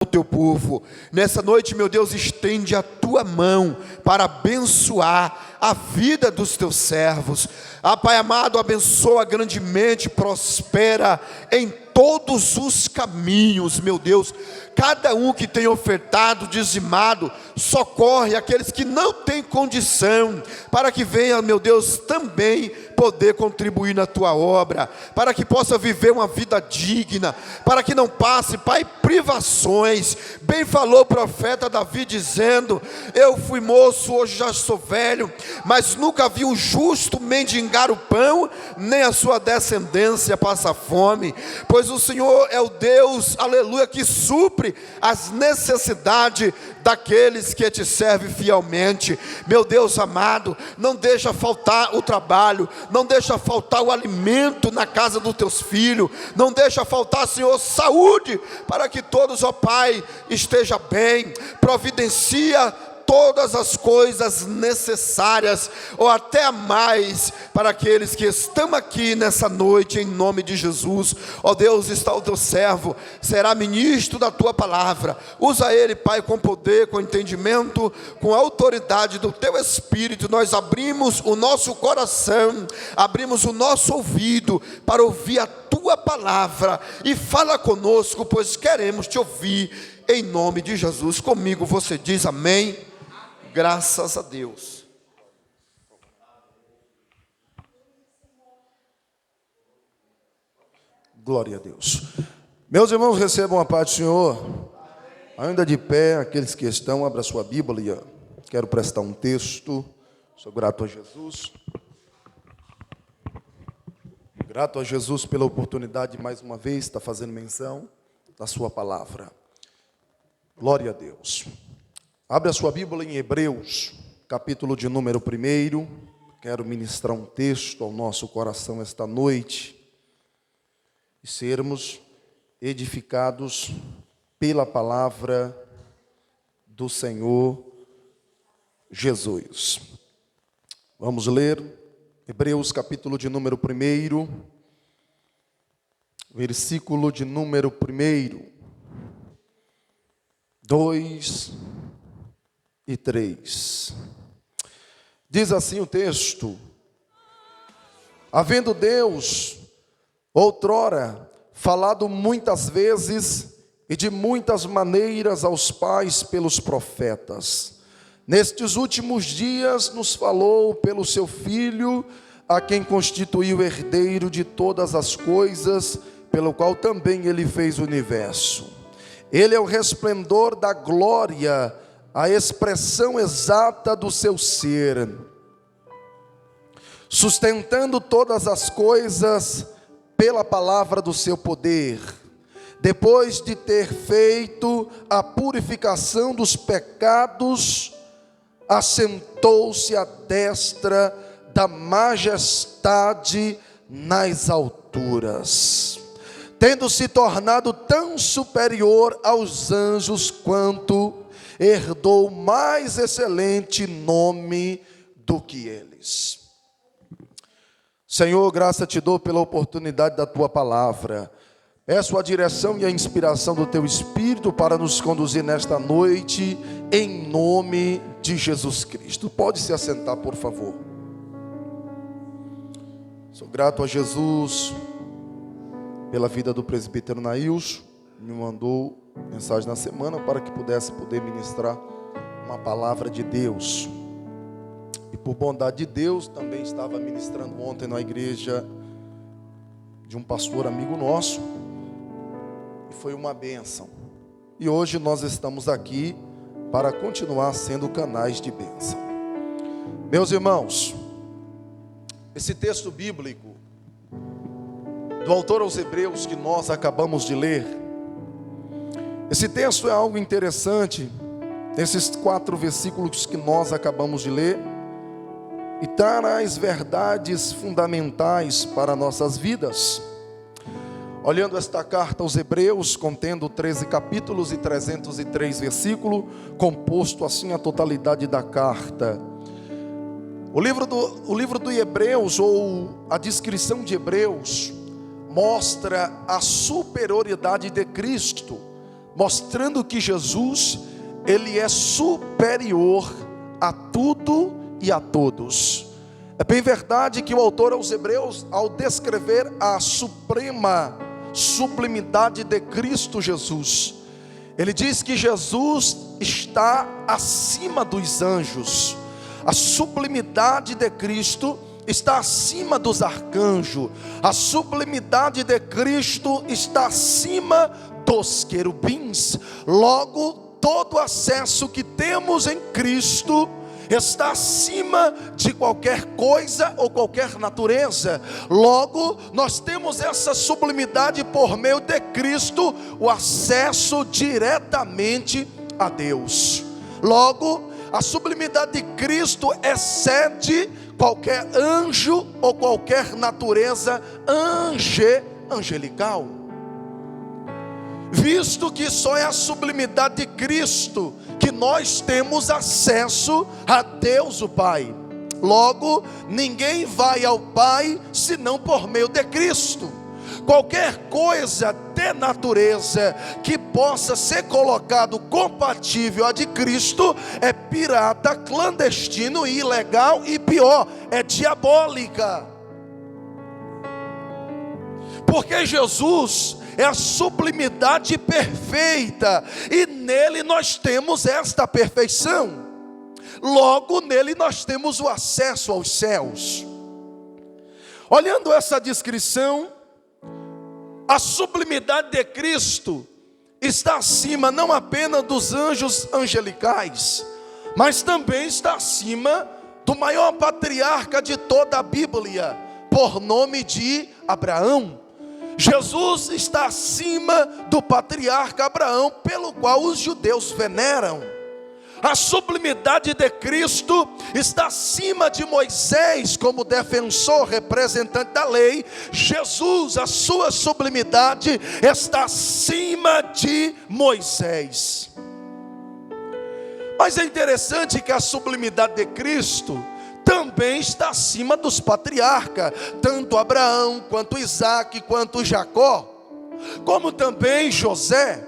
o teu povo. Nessa noite, meu Deus, estende a tua mão para abençoar a vida dos teus servos. Pai amado, abençoa grandemente, prospera em todos os caminhos, meu Deus. Cada um que tem ofertado, dizimado, socorre aqueles que não têm condição, para que venha, meu Deus, também poder contribuir na tua obra, para que possa viver uma vida digna, para que não passe, Pai, privações. Bem falou o profeta Davi dizendo: eu fui moço, hoje já sou velho, mas nunca vi um justo mendigar o pão, nem a sua descendência passar fome, pois o Senhor é o Deus, aleluia, que supre as necessidades daqueles que te servem fielmente. Meu Deus amado, não deixa faltar o trabalho, não deixa faltar o alimento na casa dos teus filhos, não deixa faltar, Senhor, saúde, para que todos, ó Pai, esteja bem. Providencia todas as coisas necessárias, ou até mais, para aqueles que estão aqui nessa noite, em nome de Jesus. Ó Deus, está o teu servo, será ministro da tua palavra. Usa ele, Pai, com poder, com entendimento, com autoridade do teu Espírito. Nós abrimos o nosso coração, abrimos o nosso ouvido para ouvir a tua palavra, e fala conosco, pois queremos te ouvir, em nome de Jesus. Comigo você diz amém. Graças a Deus. Glória a Deus. Meus irmãos, recebam a paz do Senhor. Ainda de pé, aqueles que estão, abra sua Bíblia. Quero prestar um texto. Sou grato a Jesus. Grato a Jesus pela oportunidade de mais uma vez estar fazendo menção da sua palavra. Glória a Deus. Abre a sua Bíblia em Hebreus, capítulo de número 1. Quero ministrar um texto ao nosso coração esta noite e sermos edificados pela palavra do Senhor Jesus. Vamos ler Hebreus, capítulo de número 1, versículo de número 1, 2 e 3. Diz assim o texto: havendo Deus outrora falado muitas vezes e de muitas maneiras aos pais pelos profetas, nestes últimos dias nos falou pelo seu Filho, a quem constituiu herdeiro de todas as coisas, pelo qual também ele fez o universo. Ele é o resplendor da glória, a expressão exata do seu ser, sustentando todas as coisas pela palavra do seu poder. Depois de ter feito a purificação dos pecados, assentou-se à destra da majestade nas alturas, tendo se tornado tão superior aos anjos quanto herdou mais excelente nome do que eles. Senhor, graça te dou pela oportunidade da tua palavra. Peço a direção e a inspiração do teu Espírito para nos conduzir nesta noite, em nome de Jesus Cristo. Pode se assentar, por favor. Sou grato a Jesus pela vida do presbítero Nailson. Me mandou mensagem na semana para que pudesse ministrar uma palavra de Deus. E por bondade de Deus, também estava ministrando ontem na igreja de um pastor amigo nosso, e foi uma bênção. E hoje nós estamos aqui para continuar sendo canais de bênção. Meus irmãos, esse texto bíblico do autor aos Hebreus que nós acabamos de ler, esse texto é algo interessante. Esses 4 versículos que nós acabamos de ler, e traz verdades fundamentais para nossas vidas. Olhando esta carta aos Hebreus, contendo 13 capítulos e 303 versículos, composto assim a totalidade da carta. O livro do Hebreus, ou a descrição de Hebreus, mostra a superioridade de Cristo mostrando que Jesus, ele é superior a tudo e a todos. É bem verdade que o autor aos Hebreus, ao descrever a suprema sublimidade de Cristo Jesus, ele diz que Jesus está acima dos anjos. A sublimidade de Cristo está acima dos arcanjos. A sublimidade de Cristo está acima dos querubins. Logo, todo acesso que temos em Cristo está acima de qualquer coisa ou qualquer natureza. Logo, nós temos essa sublimidade por meio de Cristo, o acesso diretamente a Deus. Logo, a sublimidade de Cristo excede qualquer anjo ou qualquer natureza angelical. Visto que só é a sublimidade de Cristo que nós temos acesso a Deus o Pai. Logo, ninguém vai ao Pai senão por meio de Cristo. Qualquer coisa de natureza que possa ser colocado compatível a de Cristo é pirata, clandestino, ilegal e pior, é diabólica. Porque Jesus é a sublimidade perfeita, e nele nós temos esta perfeição. Logo, nele nós temos o acesso aos céus. Olhando essa descrição, a sublimidade de Cristo está acima não apenas dos anjos angelicais, mas também está acima do maior patriarca de toda a Bíblia, por nome de Abraão. Jesus está acima do patriarca Abraão, pelo qual os judeus veneram. A sublimidade de Cristo está acima de Moisés como defensor, representante da lei. Jesus, a sua sublimidade está acima de Moisés. Mas é interessante que a sublimidade de Cristo também está acima dos patriarcas, tanto Abraão, quanto Isaac, quanto Jacó, como também José.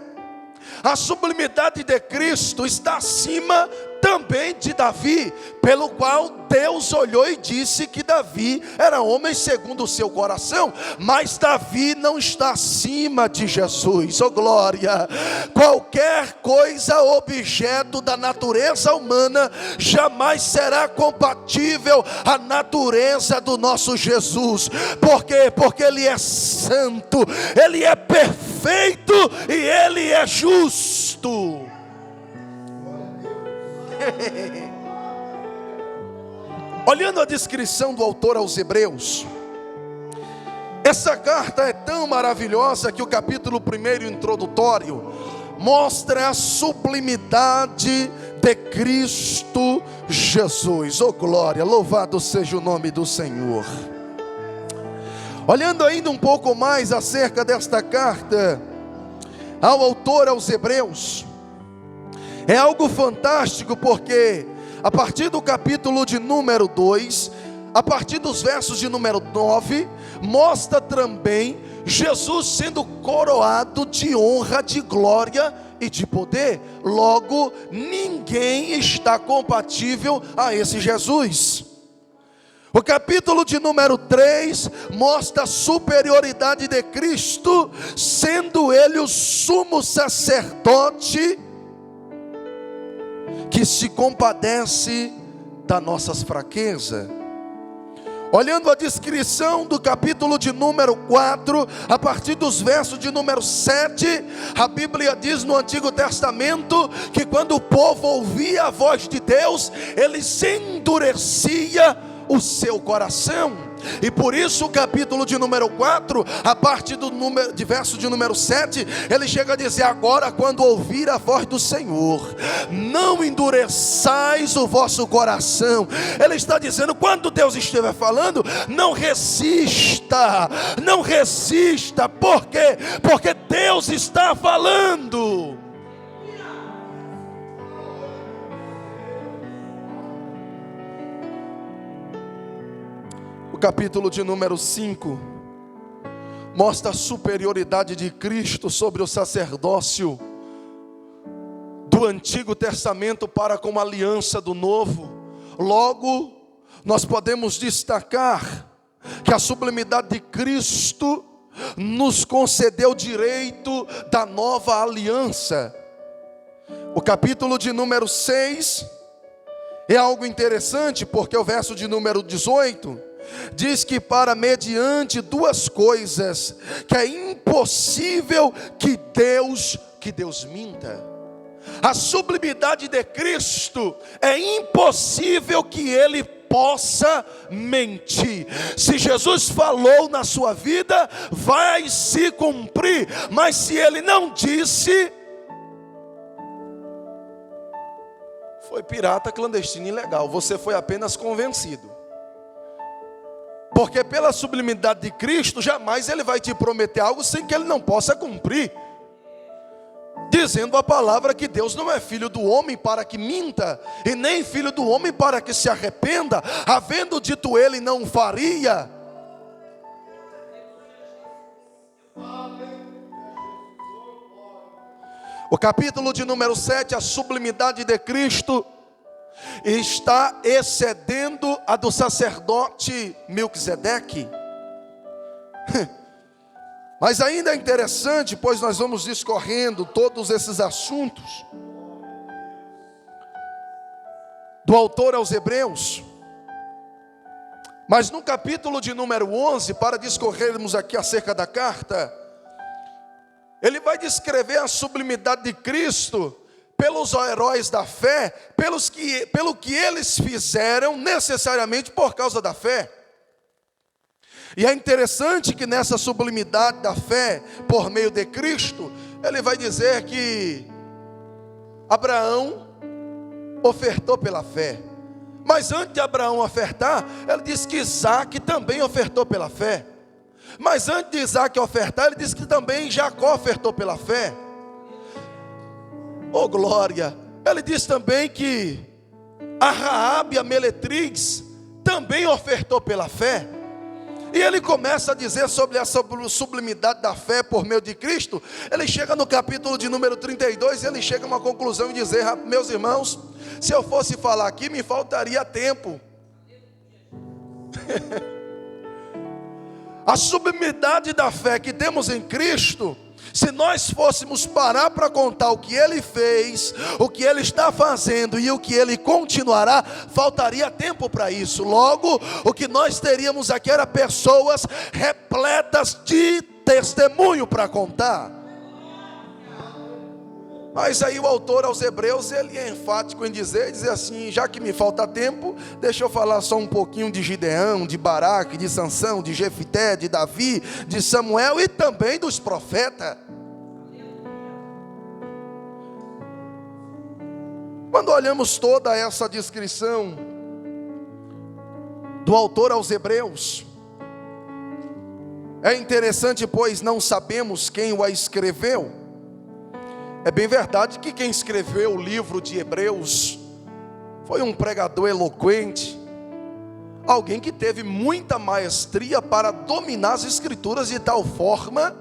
A sublimidade de Cristo está acima também de Davi, pelo qual Deus olhou e disse que Davi era homem segundo o seu coração. Mas Davi não está acima de Jesus, oh glória. Qualquer coisa, objeto da natureza humana, jamais será compatível à natureza do nosso Jesus. Por quê? Porque Ele é santo, Ele é perfeito e Ele é justo. Olhando a descrição do autor aos Hebreus, essa carta é tão maravilhosa que o capítulo 1 introdutório mostra a sublimidade de Cristo Jesus. Oh glória, louvado seja o nome do Senhor. Olhando ainda um pouco mais acerca desta carta ao autor aos Hebreus, é algo fantástico, porque a partir do capítulo de número 2, a partir dos versos de número 9, mostra também Jesus sendo coroado de honra, de glória e de poder. Logo, ninguém está compatível a esse Jesus. O capítulo de número 3 mostra a superioridade de Cristo, sendo Ele o sumo sacerdote que se compadece das nossas fraquezas. Olhando a descrição do capítulo de número 4, a partir dos versos de número 7, a Bíblia diz no Antigo Testamento que quando o povo ouvia a voz de Deus, ele se endurecia o seu coração. E por isso o capítulo de número 4, a partir de verso de número 7, ele chega a dizer: agora quando ouvir a voz do Senhor, não endureçais o vosso coração. Ele está dizendo, quando Deus estiver falando, não resista, não resista. Por quê? Porque Deus está falando. Capítulo de número 5 mostra a superioridade de Cristo sobre o sacerdócio do Antigo Testamento para com a aliança do Novo. Logo, nós podemos destacar que a sublimidade de Cristo nos concedeu o direito da nova aliança. O capítulo de número 6 é algo interessante, porque o verso de número 18 diz que para mediante duas coisas que é impossível que Deus minta. A sublimidade de Cristo é impossível que Ele possa mentir. Se Jesus falou na sua vida, vai se cumprir. Mas se Ele não disse, foi pirata, clandestino, ilegal. Você foi apenas convencido. Porque pela sublimidade de Cristo, jamais Ele vai te prometer algo sem que Ele não possa cumprir. Dizendo a palavra que Deus não é filho do homem para que minta, e nem filho do homem para que se arrependa. Havendo dito Ele, não faria. O capítulo de número 7, a sublimidade de Cristo está excedendo a do sacerdote Melquisedeque. Mas ainda é interessante, pois nós vamos discorrendo todos esses assuntos do autor aos Hebreus. Mas no capítulo de número 11, para discorrermos aqui acerca da carta, ele vai descrever a sublimidade de Cristo pelos heróis da fé, pelo que eles fizeram necessariamente por causa da fé. E é interessante que nessa sublimidade da fé, por meio de Cristo, ele vai dizer que Abraão ofertou pela fé. Mas antes de Abraão ofertar, ele diz que Isaac também ofertou pela fé. Mas antes de Isaac ofertar, ele diz que também Jacó ofertou pela fé. Oh glória! Ele diz também que a Raabe, a Meletriz, também ofertou pela fé. E ele começa a dizer sobre essa sublimidade da fé por meio de Cristo. Ele chega no capítulo de número 32, e ele chega a uma conclusão e dizer: meus irmãos, se eu fosse falar aqui, me faltaria tempo. A sublimidade da fé que temos em Cristo, se nós fôssemos parar para contar o que Ele fez, o que Ele está fazendo e o que Ele continuará, faltaria tempo para isso. Logo, o que nós teríamos aqui era pessoas repletas de testemunho para contar. Mas aí o autor aos Hebreus, ele é enfático em dizer assim: já que me falta tempo, deixa eu falar só um pouquinho de Gideão, de Baraque, de Sansão, de Jefité, de Davi, de Samuel e também dos profetas. Quando olhamos toda essa descrição do autor aos Hebreus, é interessante, pois não sabemos quem o escreveu. É bem verdade que quem escreveu o livro de Hebreus foi um pregador eloquente, alguém que teve muita maestria para dominar as escrituras de tal forma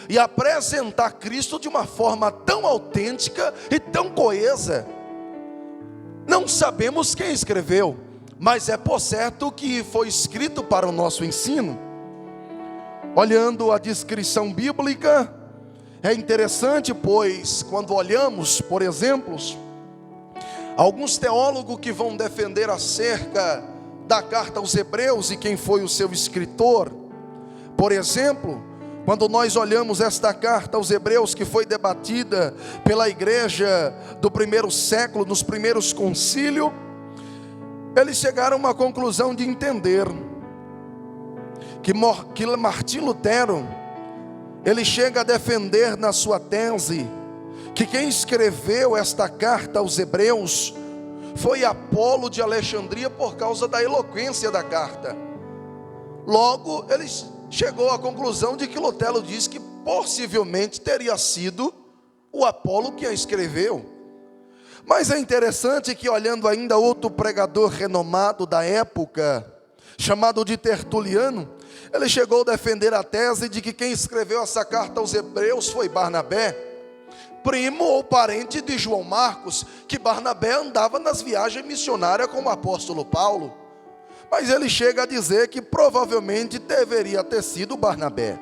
e apresentar Cristo de uma forma tão autêntica e tão coesa. Não sabemos quem escreveu, mas é por certo que foi escrito para o nosso ensino. Olhando a descrição bíblica, é interessante, pois, quando olhamos, por exemplo, alguns teólogos que vão defender acerca da carta aos Hebreus e quem foi o seu escritor. Por exemplo, quando nós olhamos esta carta aos Hebreus, que foi debatida pela igreja do primeiro século, nos primeiros concílios, eles chegaram a uma conclusão de entender que Martim Lutero, ele chega a defender na sua tese que quem escreveu esta carta aos Hebreus foi Apolo de Alexandria, por causa da eloquência da carta. Logo, ele chegou à conclusão de que Lutero diz que possivelmente teria sido o Apolo que a escreveu. Mas é interessante que, olhando ainda outro pregador renomado da época, chamado de Tertuliano, ele chegou a defender a tese de que quem escreveu essa carta aos Hebreus foi Barnabé. primo ou parente de João Marcos, que Barnabé andava nas viagens missionárias com o apóstolo Paulo. Mas ele chega a dizer que provavelmente deveria ter sido Barnabé.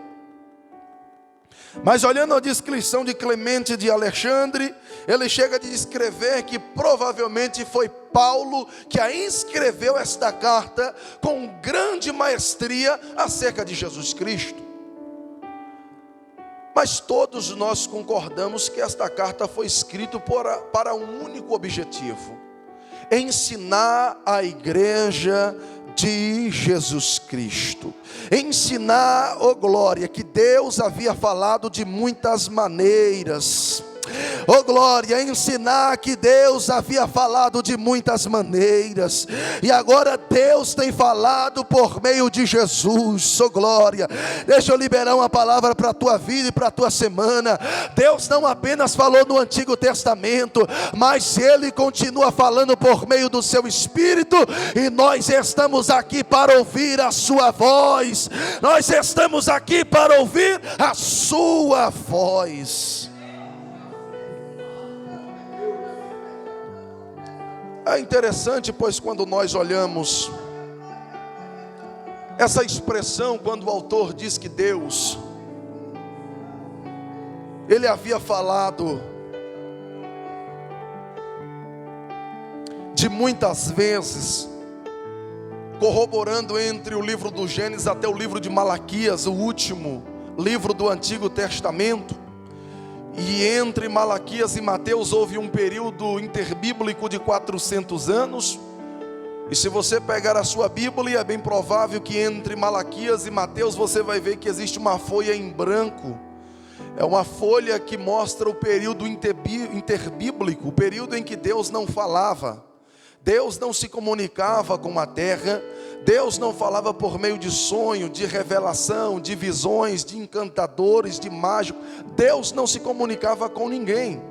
Mas olhando a descrição de Clemente de Alexandre, ele chega a descrever que provavelmente foi Paulo que a escreveu esta carta com grande maestria acerca de Jesus Cristo. Mas todos nós concordamos que esta carta foi escrita para um único objetivo: ensinar a igreja de Jesus Cristo. Ensinar, oh glória, que Deus havia falado de muitas maneiras. Oh glória, ensinar que Deus havia falado de muitas maneiras, e agora Deus tem falado por meio de Jesus. Oh glória, deixa eu liberar uma palavra para a tua vida e para a tua semana. Deus não apenas falou no Antigo Testamento, mas Ele continua falando por meio do seu Espírito, e nós estamos aqui para ouvir a sua voz. Nós estamos aqui para ouvir a sua voz. É interessante, pois quando nós olhamos essa expressão, quando o autor diz que Deus, Ele havia falado de muitas vezes, corroborando entre o livro do Gênesis até o livro de Malaquias, o último livro do Antigo Testamento. E entre Malaquias e Mateus houve um período interbíblico de 400 anos. E se você pegar a sua Bíblia, é bem provável que entre Malaquias e Mateus você vai ver que existe uma folha em branco. É uma folha que mostra o período interbíblico, o período em que Deus não falava. Deus não se comunicava com a terra. Deus não falava por meio de sonho, de revelação, de visões, de encantadores, de mágicos. Deus não se comunicava com ninguém,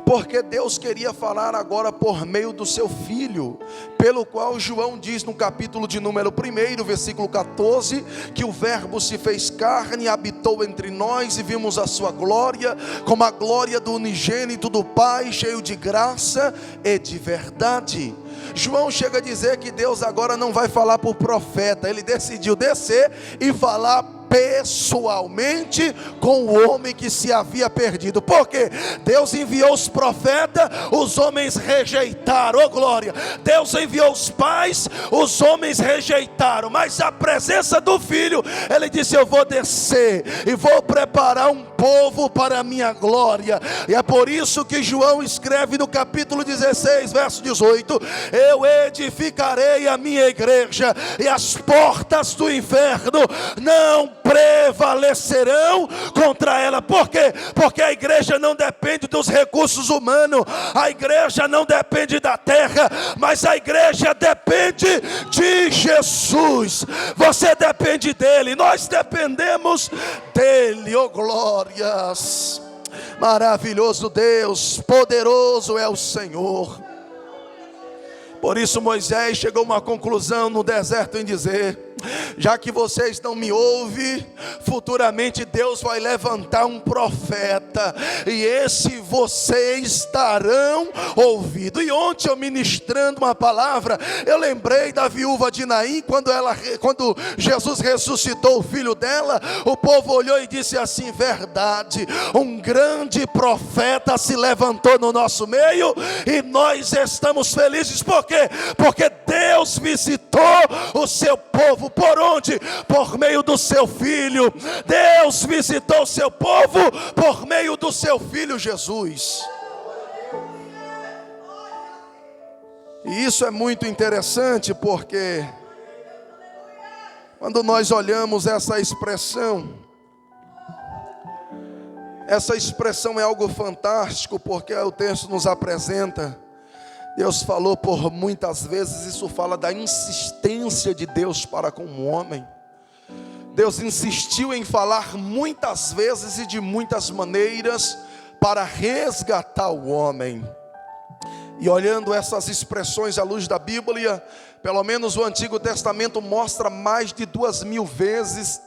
porque Deus queria falar agora por meio do seu Filho, pelo qual João diz no capítulo de número 1, versículo 14, que o Verbo se fez carne e habitou entre nós, e vimos a sua glória, como a glória do unigênito do Pai, cheio de graça e de verdade. João chega a dizer que Deus agora não vai falar por profeta. Ele decidiu descer e falar pessoalmente com o homem que se havia perdido. Porque Deus enviou os profetas, os homens rejeitaram. Oh glória, Deus enviou os pais, os homens rejeitaram. Mas a presença do Filho, Ele disse: eu vou descer e vou preparar um povo para a minha glória. E é por isso que João escreve no capítulo 16, verso 18: eu edificarei a minha igreja, e as portas do inferno não prevalecerão contra ela. Por quê? Porque a igreja não depende dos recursos humanos, a igreja não depende da terra, mas a igreja depende de Jesus. Você depende dele, nós dependemos dele. Oh glórias, maravilhoso Deus, poderoso é o Senhor. Por isso Moisés chegou a uma conclusão no deserto em dizer: já que vocês não me ouvem, futuramente Deus vai levantar um profeta, e esse vocês estarão ouvindo. E ontem eu ministrando uma palavra, eu lembrei da viúva de Naim, quando Jesus ressuscitou o filho dela, o povo olhou e disse assim: verdade, um grande profeta se levantou no nosso meio, e nós estamos felizes. Por quê? Porque Deus visitou o seu povo. Por onde? Por meio do seu Filho. Deus visitou o seu povo por meio do seu Filho Jesus. E isso é muito interessante, porque quando nós olhamos essa expressão é algo fantástico, porque o texto nos apresenta: Deus falou por muitas vezes. Isso fala da insistência de Deus para com o homem. Deus insistiu em falar muitas vezes e de muitas maneiras para resgatar o homem. E olhando essas expressões à luz da Bíblia, pelo menos o Antigo Testamento mostra mais de 2000 vezes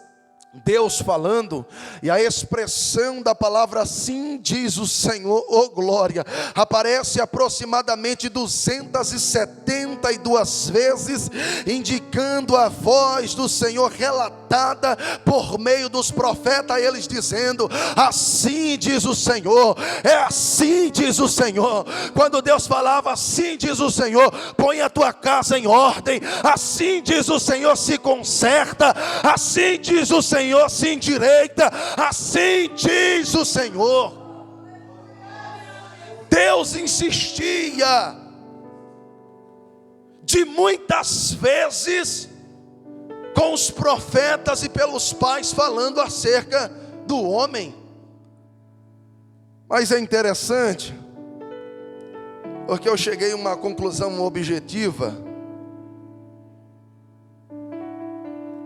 Deus falando, e a expressão da palavra assim diz o Senhor, oh glória, aparece aproximadamente 272 vezes, indicando a voz do Senhor relatada por meio dos profetas, eles dizendo: assim diz o Senhor, é assim diz o Senhor. Quando Deus falava assim diz o Senhor, põe a tua casa em ordem, assim diz o Senhor, se conserta, assim diz o Senhor, se endireita, assim diz o Senhor. Deus insistia de muitas vezes com os profetas e pelos pais falando acerca do homem. Mas é interessante, porque eu cheguei a uma conclusão objetiva.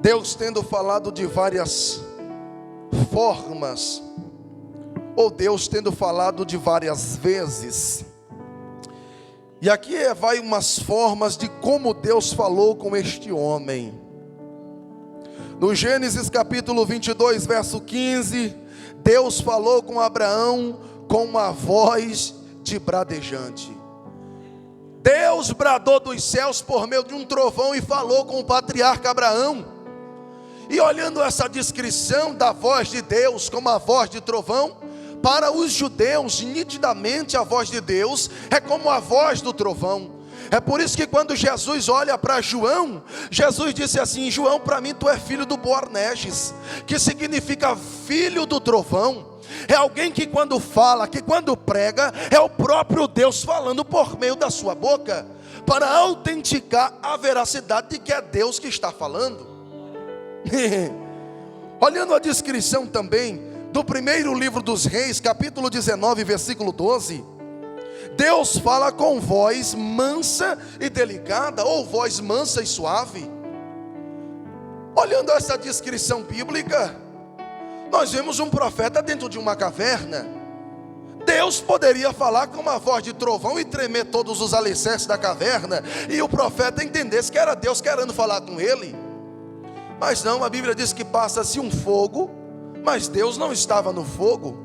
Deus tendo falado de várias formas, ou Deus tendo falado de várias vezes, e aqui vai umas formas de como Deus falou com este homem. No Gênesis capítulo 22, verso 15, Deus falou com Abraão com uma voz de bradejante. Deus bradou dos céus por meio de um trovão e falou com o patriarca Abraão. E olhando essa descrição da voz de Deus como a voz de trovão, para os judeus, nitidamente a voz de Deus é como a voz do trovão. É por isso que quando Jesus olha para João, Jesus disse assim: João, para mim tu é filho do Boanerges, que significa filho do trovão. É alguém que quando fala, que quando prega, é o próprio Deus falando por meio da sua boca, para autenticar a veracidade de que é Deus que está falando. Olhando a descrição também do primeiro livro dos Reis, capítulo 19, versículo 12, Deus fala com voz mansa e delicada, ou voz mansa e suave. Olhando essa descrição bíblica, nós vemos um profeta dentro de uma caverna. Deus poderia falar com uma voz de trovão e tremer todos os alicerces da caverna, e o profeta entendesse que era Deus querendo falar com ele. Mas não, a Bíblia diz que passa-se um fogo, mas Deus não estava no fogo.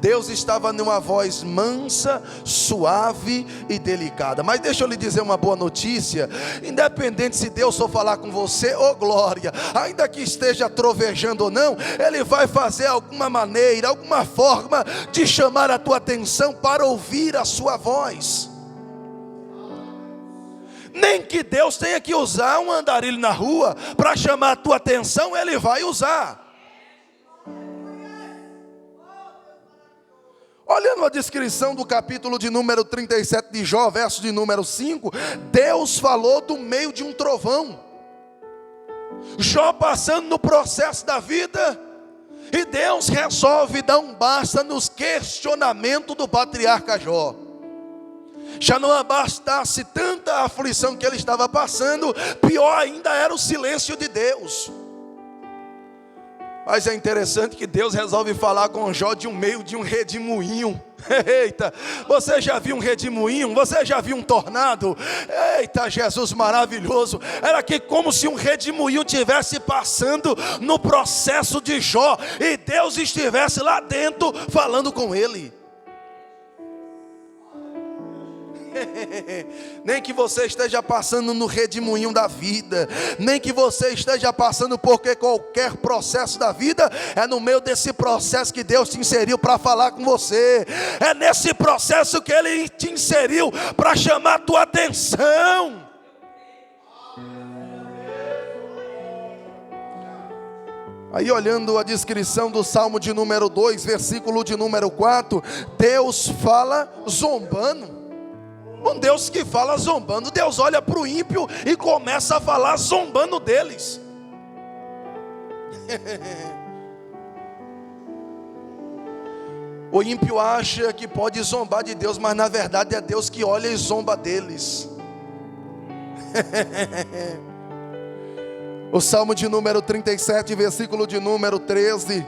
Deus estava numa voz mansa, suave e delicada. Mas deixa eu lhe dizer uma boa notícia: independente se Deus for falar com você, oh glória, ainda que esteja trovejando ou não, Ele vai fazer alguma maneira, alguma forma de chamar a tua atenção para ouvir a sua voz. Nem que Deus tenha que usar um andarilho na rua para chamar a tua atenção, Ele vai usar. Olhando a descrição do capítulo de número 37 de Jó, verso de número 5, Deus falou do meio de um trovão. Jó passando no processo da vida, e Deus resolve dar um basta nos questionamentos do patriarca Jó. Já não bastasse tanta aflição que ele estava passando, pior ainda era o silêncio de Deus. Mas é interessante que Deus resolve falar com Jó de um meio de um redemoinho. Eita, você já viu um redemoinho? Você já viu um tornado? Eita, Jesus maravilhoso. Era que como se um redemoinho estivesse passando no processo de Jó, e Deus estivesse lá dentro falando com ele. Nem que você esteja passando no redemoinho da vida, nem que você esteja passando por qualquer processo da vida, é no meio desse processo que Deus te inseriu para falar com você. É nesse processo que Ele te inseriu para chamar a tua atenção. Aí olhando a descrição do Salmo de número 2, versículo de número 4, Deus fala zombando. Um Deus que fala zombando. Deus olha para o ímpio e começa a falar zombando deles. O ímpio acha que pode zombar de Deus, mas na verdade é Deus que olha e zomba deles. O Salmo de número 37, versículo de número 13,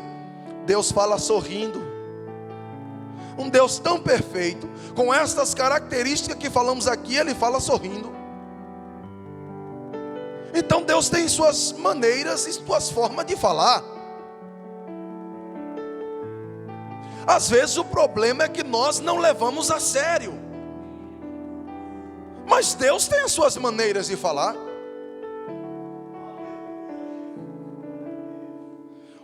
Deus fala sorrindo. Um Deus tão perfeito, com estas características que falamos aqui, Ele fala sorrindo. Então Deus tem suas maneiras e suas formas de falar. Às vezes o problema é que nós não levamos a sério. Mas Deus tem as suas maneiras de falar.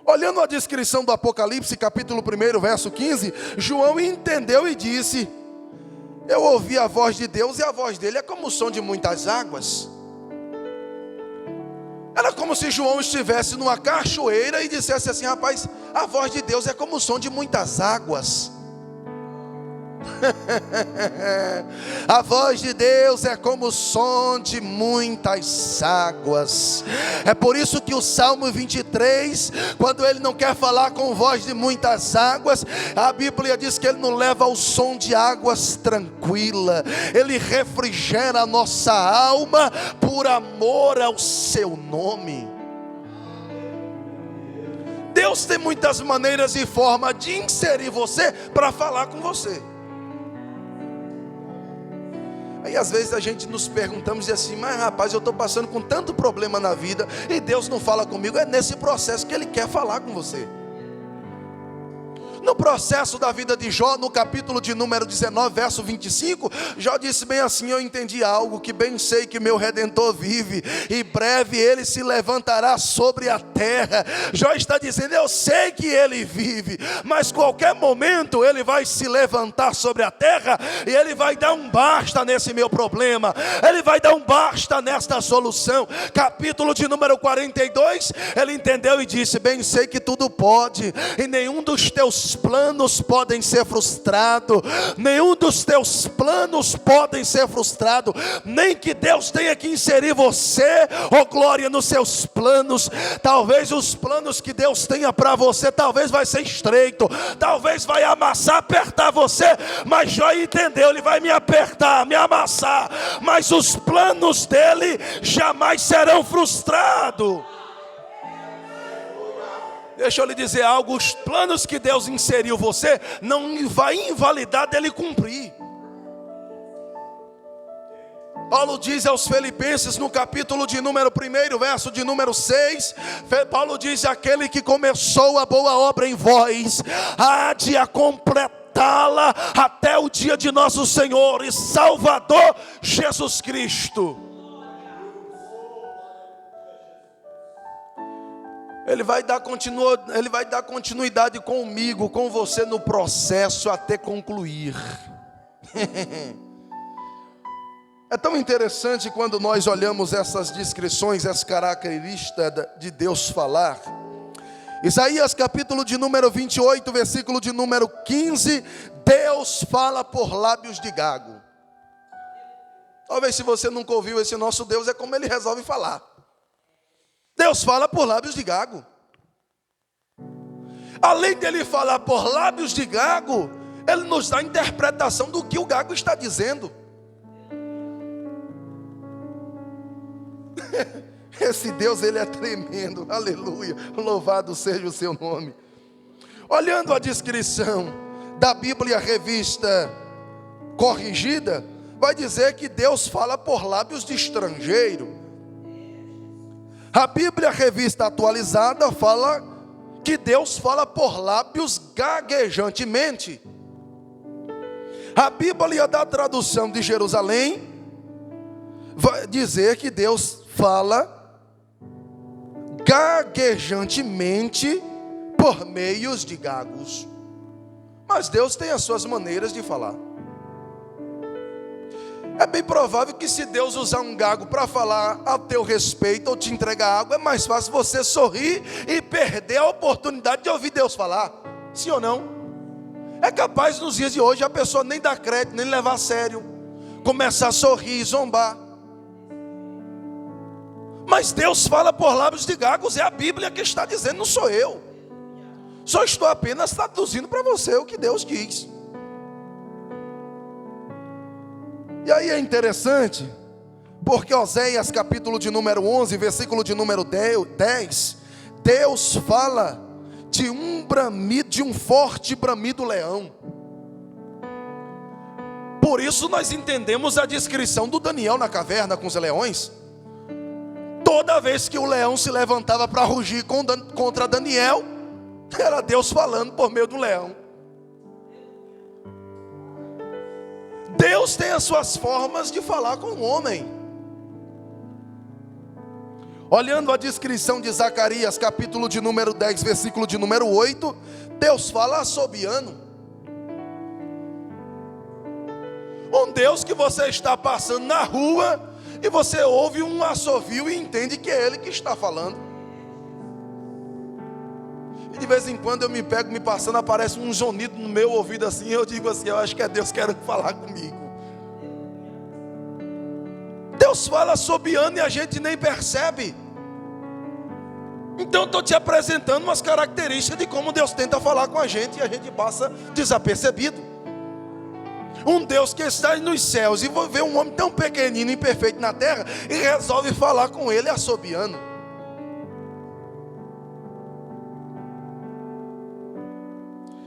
Olhando a descrição do Apocalipse, capítulo 1, verso 15, João entendeu e disse: eu ouvi a voz de Deus e a voz dele é como o som de muitas águas. Era como se João estivesse numa cachoeira e dissesse assim: rapaz, a voz de Deus é como o som de muitas águas. A voz de Deus é como o som de muitas águas. É por isso que o Salmo 23, quando ele não quer falar com voz de muitas águas, a Bíblia diz que ele não leva o som de águas tranquila. Ele refrigera a nossa alma por amor ao seu nome. Deus tem muitas maneiras e formas de inserir você para falar com você. Aí às vezes a gente nos perguntamos assim: mas rapaz, eu estou passando com tanto problema na vida e Deus não fala comigo. É nesse processo que Ele quer falar com você. No processo da vida de Jó, no capítulo de número 19, verso 25, Jó disse bem assim: eu entendi algo, que bem sei que meu Redentor vive, e breve ele se levantará sobre a terra. Jó está dizendo: eu sei que ele vive, mas qualquer momento ele vai se levantar sobre a terra, e ele vai dar um basta nesse meu problema, ele vai dar um basta nesta solução. Capítulo de número 42, ele entendeu e disse: bem sei que tudo pode, e nenhum dos teus planos podem ser frustrados, nenhum dos teus planos podem ser frustrados, nem que Deus tenha que inserir você, oh glória, nos seus planos. Talvez os planos que Deus tenha para você, talvez vai ser estreito, talvez vai amassar, apertar você, mas Jó entendeu, ele vai me apertar, me amassar, mas os planos dele jamais serão frustrados. Deixa eu lhe dizer algo: os planos que Deus inseriu você não vai invalidar dele cumprir. Paulo diz aos Filipenses no capítulo de número 1, verso de número 6, Paulo diz: aquele que começou a boa obra em vós, há de a completá-la até o dia de nosso Senhor e Salvador Jesus Cristo. Ele vai dar continuidade comigo, com você no processo até concluir. É tão interessante quando nós olhamos essas descrições, essas características de Deus falar. Isaías capítulo de número 28, versículo de número 15, Deus fala por lábios de Gago. Talvez se você nunca ouviu esse nosso Deus, é como ele resolve falar. Deus fala por lábios de Gago. Além dele falar por lábios de Gago, ele nos dá a interpretação do que o Gago está dizendo. Esse Deus, ele é tremendo, aleluia, louvado seja o seu nome. Olhando a descrição da Bíblia Revista Corrigida, vai dizer que Deus fala por lábios de estrangeiro. A Bíblia Revista Atualizada fala que Deus fala por lábios gaguejantemente. A Bíblia da Tradução de Jerusalém vai dizer que Deus fala gaguejantemente por meios de gagos. Mas Deus tem as suas maneiras de falar. É bem provável que se Deus usar um gago para falar a teu respeito ou te entregar água, é mais fácil você sorrir e perder a oportunidade de ouvir Deus falar. Sim ou não? É capaz nos dias de hoje a pessoa nem dar crédito, nem levar a sério, começar a sorrir, zombar. Mas Deus fala por lábios de gagos, é a Bíblia que está dizendo, não sou eu. Só estou apenas traduzindo para você o que Deus diz. E aí é interessante, porque Oséias capítulo de número 11, versículo de número 10, Deus fala de um bramido, de um forte bramido leão. Por isso nós entendemos a descrição do Daniel na caverna com os leões. Toda Toda vez que o leão se levantava para rugir contra Daniel, era Deus falando por meio do leão. Deus tem as suas formas de falar com o homem. Olhando a descrição de Zacarias, capítulo de número 10, versículo de número 8, Deus fala assobiando. Um Deus que você está passando na rua e você ouve um assovio e entende que é Ele que está falando. E de vez em quando eu me pego me passando, aparece um zunido no meu ouvido assim, eu digo assim, eu acho que é Deus querendo falar comigo. Deus fala assobiando e a gente nem percebe. Então eu estou te apresentando umas características de como Deus tenta falar com a gente e a gente passa desapercebido. Um Deus que está nos céus e vê um homem tão pequenino e imperfeito na terra e resolve falar com ele assobiando.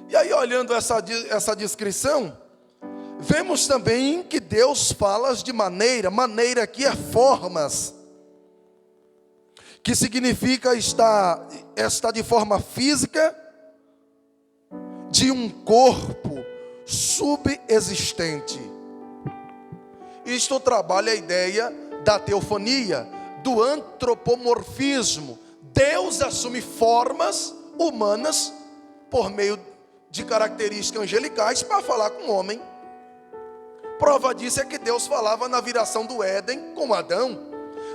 E aí, olhando essa descrição, vemos também que Deus fala de maneira aqui é formas, que significa estar de forma física de um corpo subexistente. Isto trabalha a ideia da teofania, do antropomorfismo. Deus assume formas humanas por meio de características angelicais para falar com o homem. Prova disso é que Deus falava na viração do Éden com Adão.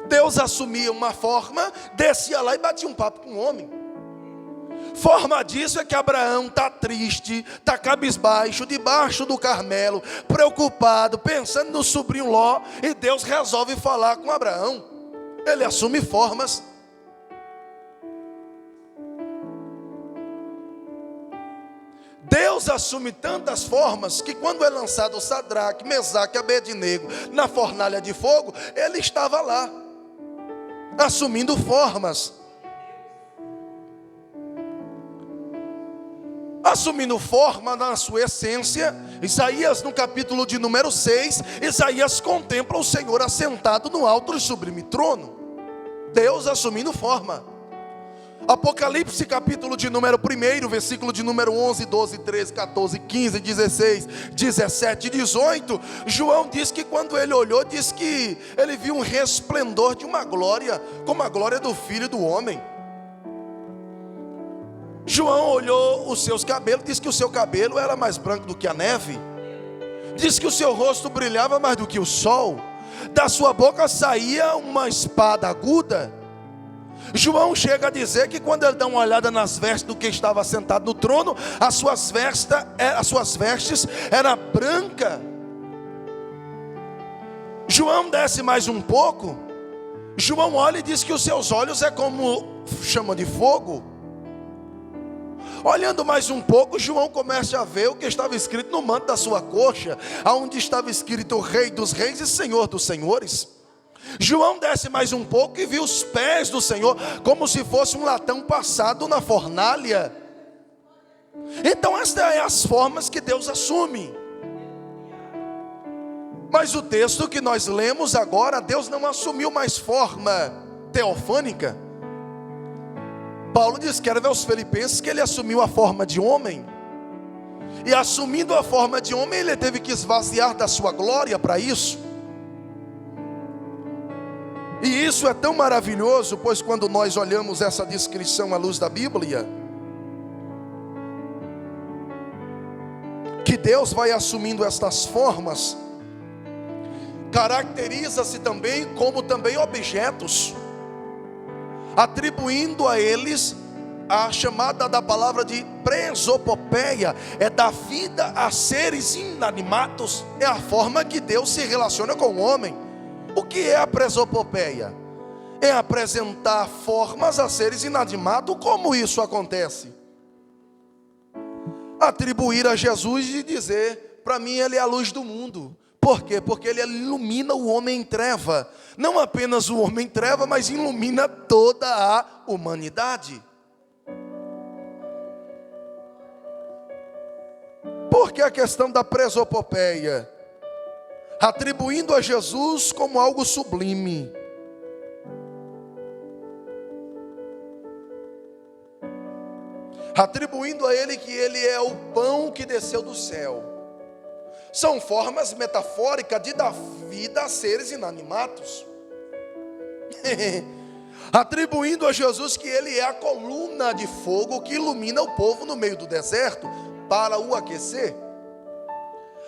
Deus assumia uma forma, descia lá e batia um papo com o homem. Forma disso é que Abraão está triste, está cabisbaixo, debaixo do Carmelo, preocupado, pensando no sobrinho Ló, e Deus resolve falar com Abraão. Ele assume formas. Deus assume tantas formas que quando é lançado Sadraque, Mesaque e Abednego na fornalha de fogo, ele estava lá, assumindo formas. Assumindo forma na sua essência. Isaías no capítulo de número 6, Isaías contempla o Senhor assentado no alto e sublime trono. Deus assumindo forma. Apocalipse capítulo de número 1, versículo de número 11, 12, 13, 14, 15, 16, 17 e 18, João diz que quando ele olhou, diz que ele viu um resplendor de uma glória, como a glória do Filho do Homem. João olhou os seus cabelos, diz que o seu cabelo era mais branco do que a neve, diz que o seu rosto brilhava mais do que o sol, da sua boca saía uma espada aguda. João chega a dizer que quando ele dá uma olhada nas vestes do que estava sentado no trono, as suas vestes eram brancas. João desce mais um pouco, João olha e diz que os seus olhos é como chama de fogo. Olhando mais um pouco, João começa a ver o que estava escrito no manto da sua coxa, aonde estava escrito Rei dos Reis e Senhor dos Senhores. João desce mais um pouco e viu os pés do Senhor como se fosse um latão passado na fornalha. Então estas são as formas que Deus assume. Mas o texto que nós lemos agora, Deus não assumiu mais forma teofânica. Paulo escreve aos Filipenses que ele assumiu a forma de homem. E assumindo a forma de homem, ele teve que esvaziar da sua glória para isso. E isso é tão maravilhoso, pois quando nós olhamos essa descrição à luz da Bíblia, que Deus vai assumindo estas formas, caracteriza-se também como também objetos, atribuindo a eles a chamada da palavra de presopopeia, é dar vida a seres inanimados, é a forma que Deus se relaciona com o homem. O que é a presopopeia? É apresentar formas a seres inanimados. Como isso acontece? Atribuir a Jesus e dizer, para mim ele é a luz do mundo. Por quê? Porque ele ilumina o homem em treva. Não apenas o homem em treva, mas ilumina toda a humanidade. Por que a questão da presopopeia? Atribuindo a Jesus como algo sublime. atribuindo a ele que ele é o pão que desceu do céu. São formas metafóricas de dar vida a seres inanimados. Atribuindo a Jesus que ele é a coluna de fogo que ilumina o povo no meio do deserto para o aquecer.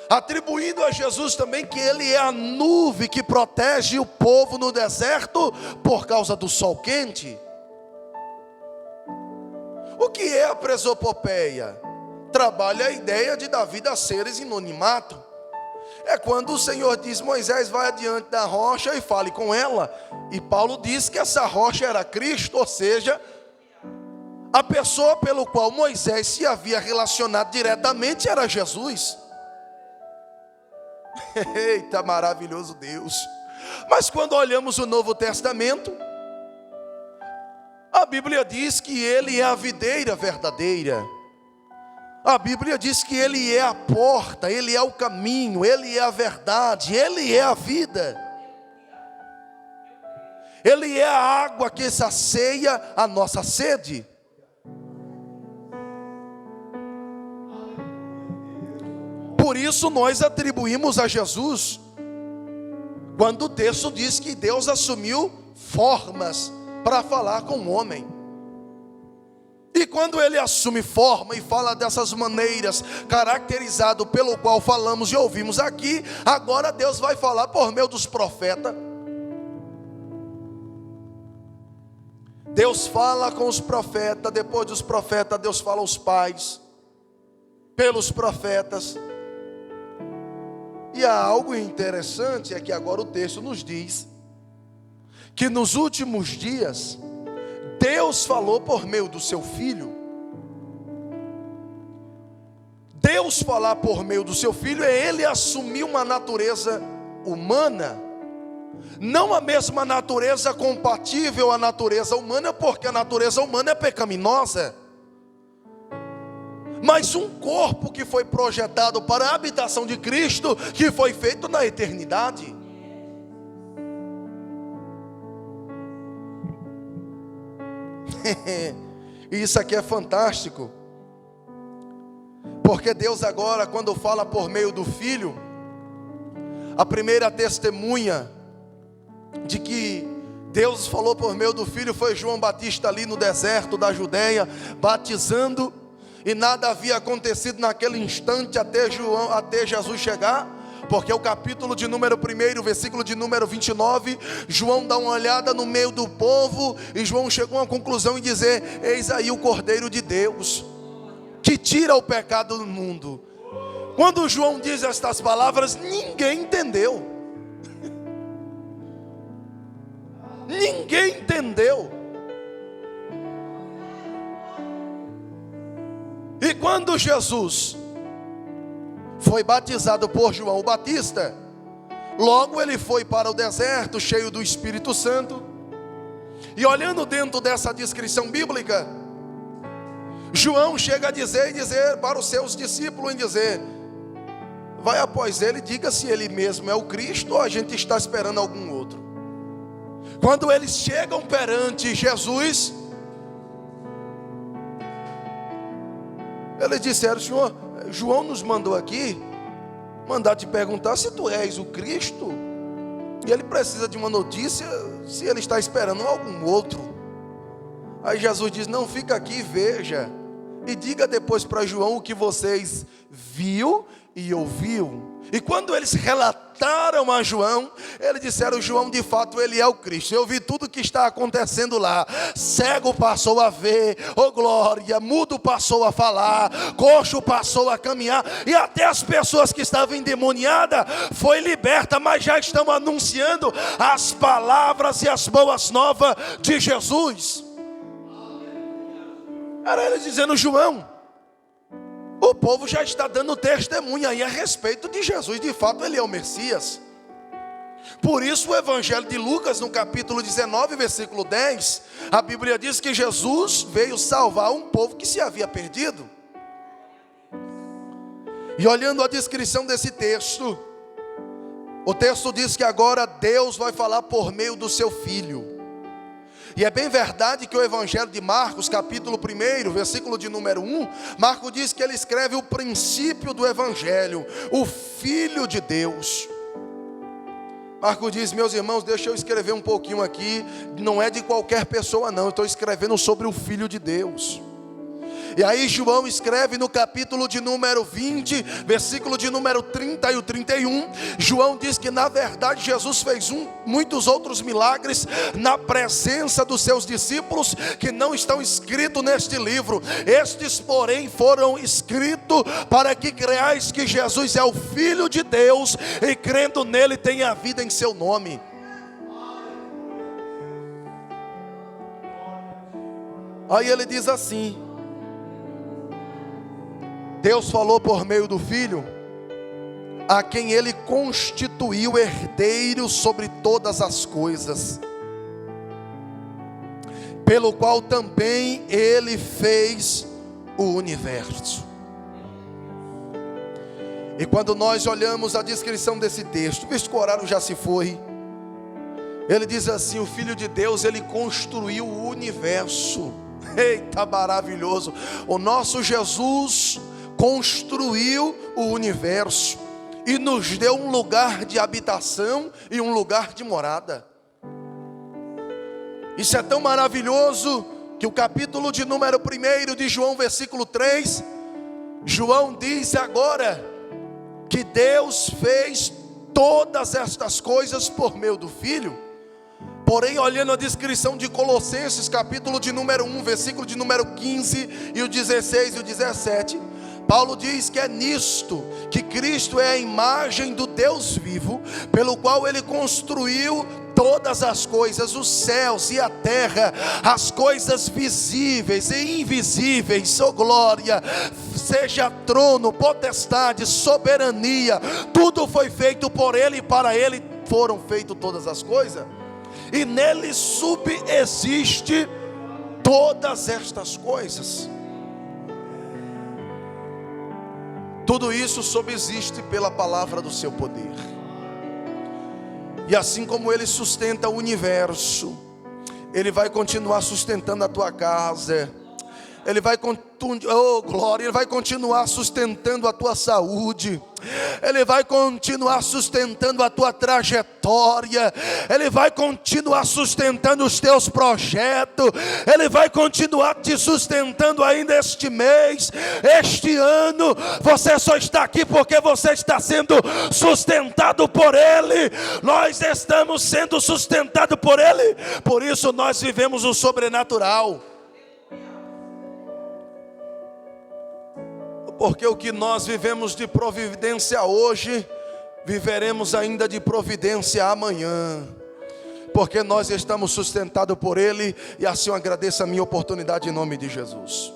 Atribuindo a Jesus também que ele é a nuvem que protege o povo no deserto por causa do sol quente. O que é a presopopeia? Trabalha a ideia de dar vida a seres em anonimato. É quando o Senhor diz: Moisés, vai adiante da rocha e fale com ela. E Paulo diz que essa rocha era Cristo, ou seja, a pessoa pelo qual Moisés se havia relacionado diretamente era Jesus. Eita, maravilhoso Deus! Mas quando olhamos o Novo Testamento, a Bíblia diz que ele é a videira verdadeira. A Bíblia diz que ele é a porta, ele é o caminho, ele é a verdade, ele é a vida. Ele é a água que sacia a nossa sede. Por isso nós atribuímos a Jesus, quando o texto diz que Deus assumiu formas para falar com o homem. E quando ele assume forma e fala dessas maneiras, caracterizado pelo qual falamos e ouvimos aqui, agora Deus vai falar por meio dos profetas. Deus fala com os profetas, depois dos profetas Deus fala aos pais, pelos profetas. E há algo interessante, é que agora o texto nos diz que nos últimos dias Deus falou por meio do seu Filho. Deus falar por meio do seu Filho é ele assumir uma natureza humana, não a mesma natureza compatível à natureza humana, porque a natureza humana é pecaminosa, mas um corpo que foi projetado para a habitação de Cristo, que foi feito na eternidade. E isso aqui é fantástico, porque Deus agora, quando fala por meio do Filho, a primeira testemunha de que Deus falou por meio do Filho foi João Batista ali no deserto da Judeia, batizando, e nada havia acontecido naquele instante até Jesus chegar, porque o capítulo de número 1, versículo de número 29, João dá uma olhada no meio do povo, e João chegou a uma conclusão em dizer: eis aí o Cordeiro de Deus, que tira o pecado do mundo. Quando João diz estas palavras, ninguém entendeu. Ninguém entendeu. E quando Jesus foi batizado por João o Batista, logo ele foi para o deserto cheio do Espírito Santo. E olhando dentro dessa descrição bíblica, João chega a dizer para os seus discípulos, vai após ele, diga se ele mesmo é o Cristo ou a gente está esperando algum outro. Quando eles chegam perante Jesus, eles disseram: Senhor, João nos mandou aqui, mandar te perguntar se tu és o Cristo, e ele precisa de uma notícia, se ele está esperando algum outro. Aí Jesus diz: não, fica aqui e veja, e diga depois para João o que vocês viu e ouviu. E quando eles relataram a João, eles disseram: João, de fato, ele é o Cristo. Eu vi tudo o que está acontecendo lá. Cego passou a ver, oh glória, mudo passou a falar, coxo passou a caminhar, e até as pessoas que estavam endemoniadas foi liberta, mas já estão anunciando as palavras e as boas novas de Jesus. Era ele dizendo: João, o povo já está dando testemunha aí a respeito de Jesus, de fato ele é o Messias. Por isso o Evangelho de Lucas, no capítulo 19, versículo 10, a Bíblia diz que Jesus veio salvar um povo que se havia perdido. E olhando a descrição desse texto, o texto diz que agora Deus vai falar por meio do seu Filho. E é bem verdade que o Evangelho de Marcos, capítulo 1, versículo de número 1, Marcos diz que ele escreve o princípio do Evangelho, o Filho de Deus. Marcos diz: meus irmãos, deixa eu escrever um pouquinho aqui, não é de qualquer pessoa não, eu estou escrevendo sobre o Filho de Deus. E aí João escreve no capítulo de número 20, versículo de número 30 e o 31, João diz que na verdade Jesus fez muitos outros milagres na presença dos seus discípulos, que não estão escritos neste livro. Estes porém foram escritos para que creais que Jesus é o Filho de Deus, e crendo nele tenha vida em seu nome. Aí ele diz assim: Deus falou por meio do Filho, a quem ele constituiu herdeiro sobre todas as coisas, pelo qual também ele fez o universo. E quando nós olhamos a descrição desse texto, visto que o horário já se foi, ele diz assim: o Filho de Deus, ele construiu o universo. Eita, maravilhoso! O nosso Jesus construiu o universo e nos deu um lugar de habitação e um lugar de morada. Isso é tão maravilhoso que o capítulo de número 1 de João, versículo 3, João diz agora que Deus fez todas estas coisas por meio do Filho. Porém, olhando a descrição de Colossenses, capítulo de número 1, versículo de número 15 e o 16 e o 17, Paulo diz que é nisto que Cristo é a imagem do Deus vivo, pelo qual ele construiu todas as coisas, os céus e a terra, as coisas visíveis e invisíveis, oh glória, seja trono, potestade, soberania, tudo foi feito por ele e para ele foram feitas todas as coisas, e nele subsiste todas estas coisas. Tudo isso subsiste pela palavra do seu poder. E assim como ele sustenta o universo, ele vai continuar sustentando a tua casa. Ele vai ele vai continuar sustentando a tua saúde. Ele vai continuar sustentando a tua trajetória. Ele vai continuar sustentando os teus projetos. Ele vai continuar te sustentando ainda este mês, este ano. Você só está aqui porque você está sendo sustentado por Ele. Nós estamos sendo sustentados por Ele. Por isso nós vivemos o sobrenatural. Porque o que nós vivemos de providência hoje, viveremos ainda de providência amanhã. Porque nós estamos sustentados por Ele. E assim eu agradeço a minha oportunidade em nome de Jesus.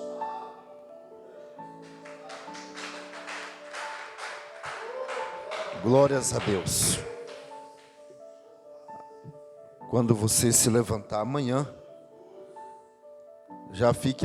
Glórias a Deus. Quando você se levantar amanhã, já fique atento.